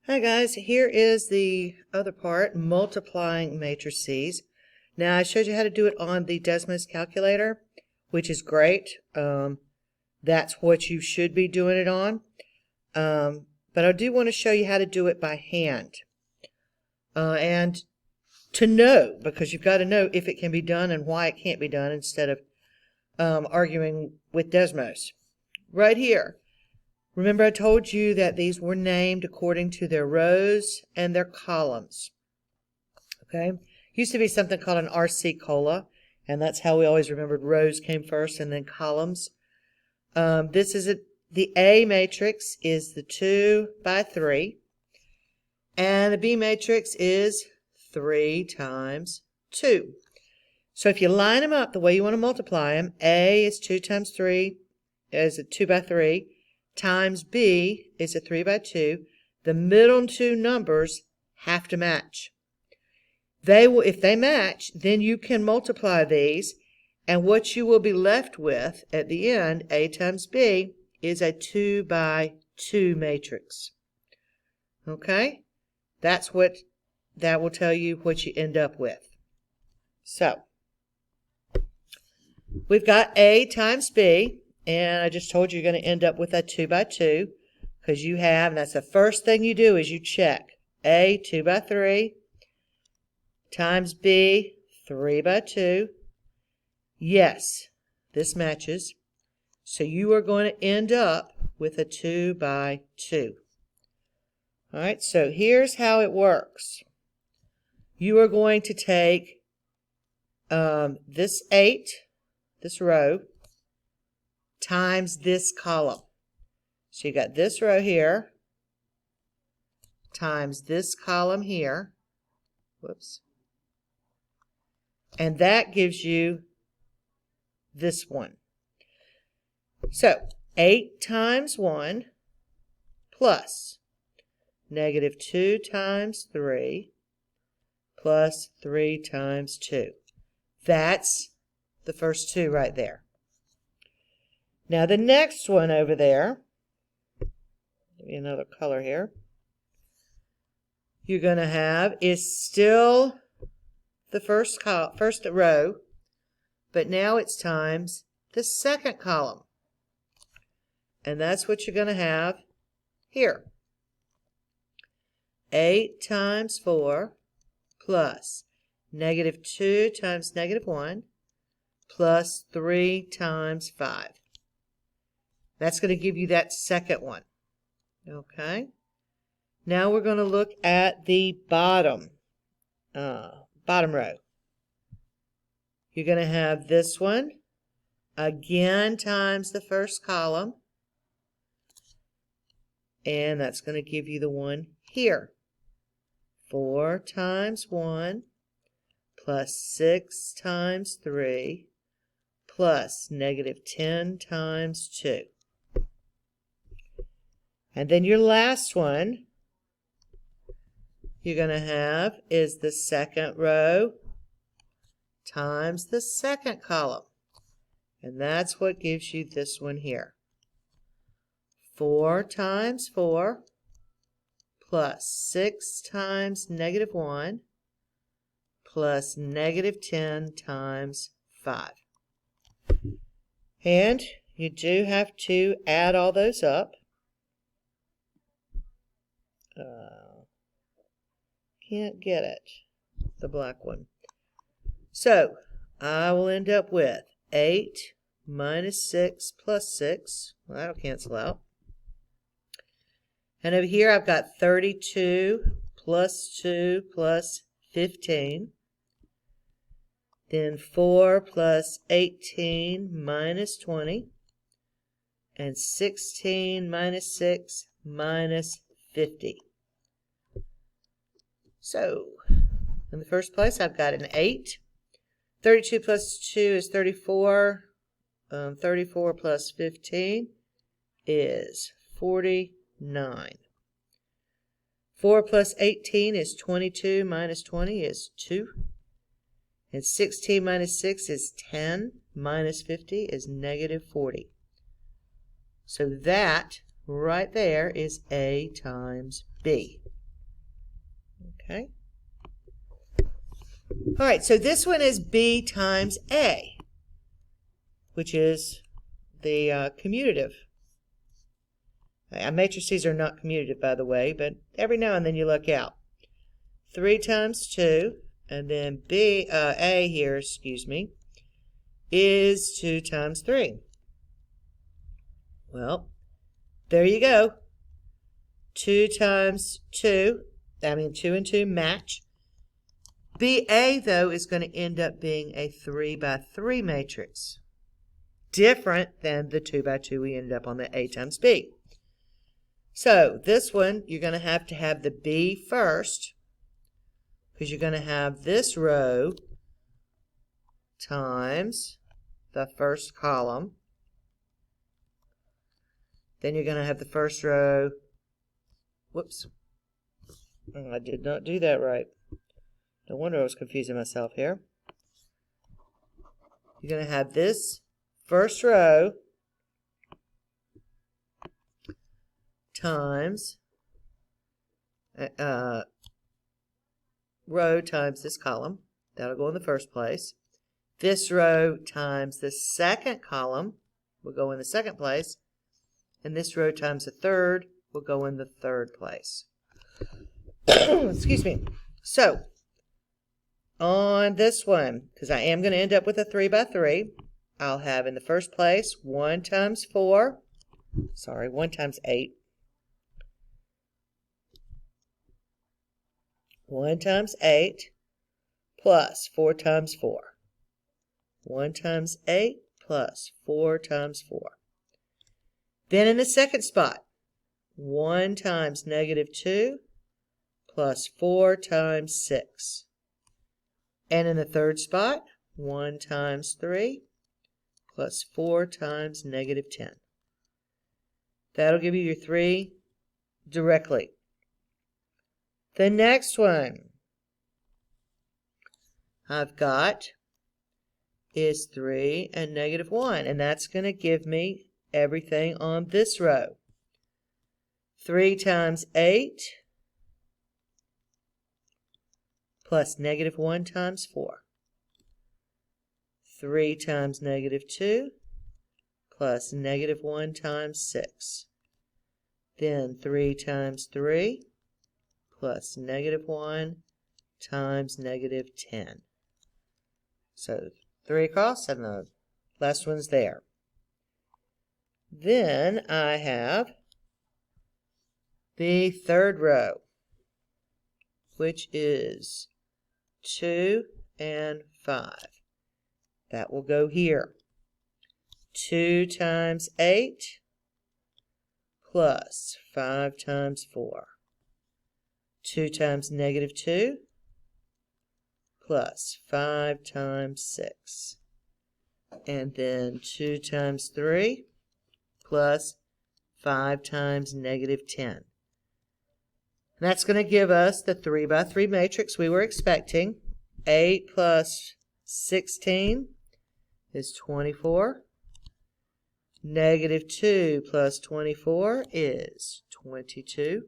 Hi guys, here is the other part, multiplying matrices. Now I showed you how to do it on the Desmos calculator, which is great. That's what you should be doing it on. But I do want to show you how to do it by hand. And to know, because you've got to know if it can be done and why it can't be done instead of arguing with Desmos. Right here. Remember I told you that these were named according to their rows and their columns. Okay? Used to be something called an RC cola, and that's how we always remembered rows came first and then columns. The A matrix is the 2 by 3, and the B matrix is 3 times 2. So if you line them up the way you want to multiply them, A is 2 times 3, is a 2 by 3. Times B is a 3 by 2. The middle two numbers have to match. If they match, then you can multiply these, and what you will be left with at the end, A times B, is a 2 by 2 matrix. Okay? That will tell you what you end up with. So, we've got A times B. And I just told you you're going to end up with a 2 by 2 because you have, and that's the first thing you do is you check. A, 2 by 3 times B, 3 by 2. Yes, this matches. So you are going to end up with a 2 by 2. All right, so here's how it works. You are going to take this 8, this row, times this column. So you got this row here times this column here. Whoops. And that gives you this one. So 8 times 1 plus negative 2 times 3 plus 3 times 2. That's the first two right there. Now the next one over there, give me another color here, you're going to have is still the first row, but now it's times the second column. And that's what you're going to have here. 8 times 4 plus negative 2 times negative 1 plus 3 times 5. That's going to give you that second one. Okay. Now we're going to look at the bottom row. You're going to have this one again times the first column. And that's going to give you the one here. 4 times 1 plus 6 times 3 plus negative 10 times 2. And then your last one you're going to have is the second row times the second column. And that's what gives you this one here. 4 times 4 plus 6 times negative 1 plus negative 10 times 5. And you do have to add all those up. Can't get it, the black one. So I will end up with 8 minus 6 plus 6. Well, that'll cancel out. And over here I've got 32 plus 2 plus 15. Then 4 plus 18 minus 20. And 16 minus 6 minus 50. So, in the first place, I've got an 8. 32 plus 2 is 34. 34 plus 15 is 49. 4 plus 18 is 22 minus 20 is 2. And 16 minus 6 is 10. Minus 50 is negative 40. So that right there is A times B. Okay. All right, so this one is B times A, which is the commutative. Matrices are not commutative, by the way, but every now and then you look out. 3 times 2, and then A here, excuse me, is 2 times 3. Well, there you go. 2 times 2, 2 and 2 match. BA, though, is going to end up being a 3 by 3 matrix. Different than the 2 by 2 we ended up on the A times B. So this one, you're going to have the B first, because you're going to have this row times the first column. Then you're going to have the first row. Whoops. Oh, I did not do that right. No wonder I was confusing myself here. You're going to have this first row times row times this column. That'll go in the first place. This row times the second column will go in the second place. And this row times the third will go in the third place. Excuse me. So, on this one, because I am going to end up with a 3 by 3, I'll have in the first place 1 times 4. Sorry, 1 times 8. 1 times 8 plus 4 times 4. 1 times 8 plus 4 times 4. Then in the second spot, 1 times -2 plus 4 times 6. And in the third spot, 1 times 3 plus 4 times -10. That'll give you your 3 directly. The next one I've got is 3 and -1, and that's going to give me everything on this row. 3 times 8 plus -1 times 4. 3 times -2 plus -1 times 6. Then 3 times 3 plus -1 times -10. So 3 across, and the last one's there. Then I have the third row, which is 2 and 5. That will go here. 2 times 8 plus 5 times 4. 2 times -2 plus 5 times 6. And then 2 times 3 plus 5 times -10. And that's going to give us the 3 by 3 matrix we were expecting. 8 plus 16 is 24. -2 plus 24 is 22.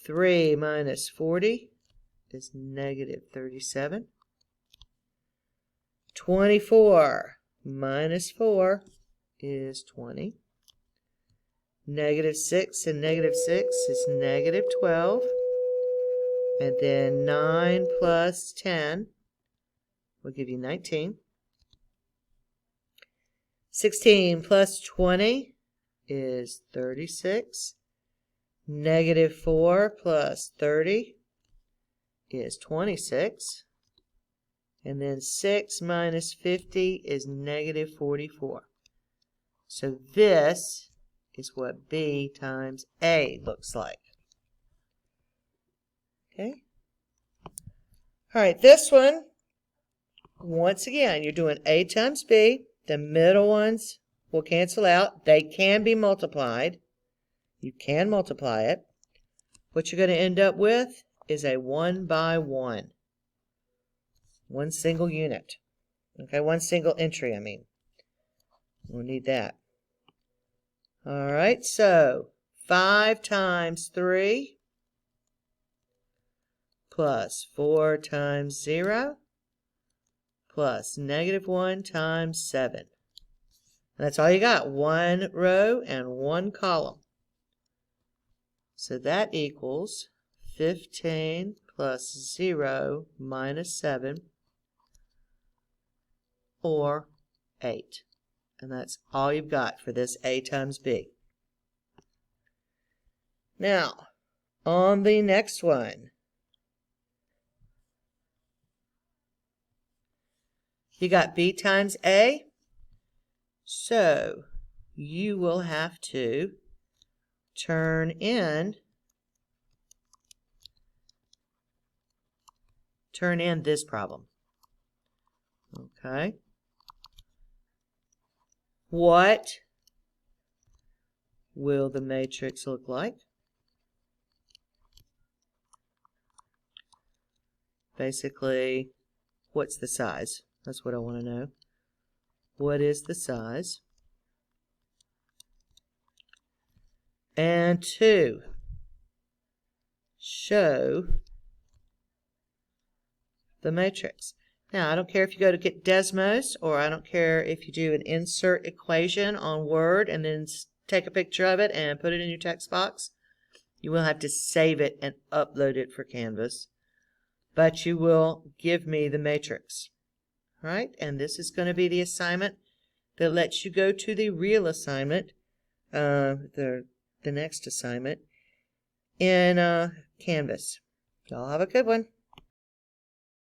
3 minus 40 is -37. 24 minus 4 is 20. -6 and -6 is -12. And then 9 plus 10 will give you 19. 16 plus 20 is 36. -4 plus 30 is 26. And then 6 minus 50 is -44. So this is what B times A looks like. Okay? All right, this one, once again, you're doing A times B. The middle ones will cancel out. They can be multiplied. You can multiply it. What you're going to end up with is a 1 by 1. One single unit. Okay, one single entry, I mean. We'll need that. All right, so 5 times 3 plus 4 times 0 plus -1 times 7. And that's all you got, one row and one column. So that equals 15 plus 0 minus 7, or 8. And that's all you've got for this A times B. Now, on the next one, you got B times A, so you will have to turn in this problem. Okay. What will the matrix look like? Basically, what's the size? That's what I want to know. What is the size? And 2, show the matrix. Now, I don't care if you go to get Desmos, or I don't care if you do an insert equation on Word and then take a picture of it and put it in your text box. You will have to save it and upload it for Canvas. But you will give me the matrix. All right? And this is going to be the assignment that lets you go to the real assignment, the next assignment, in Canvas. Y'all have a good one.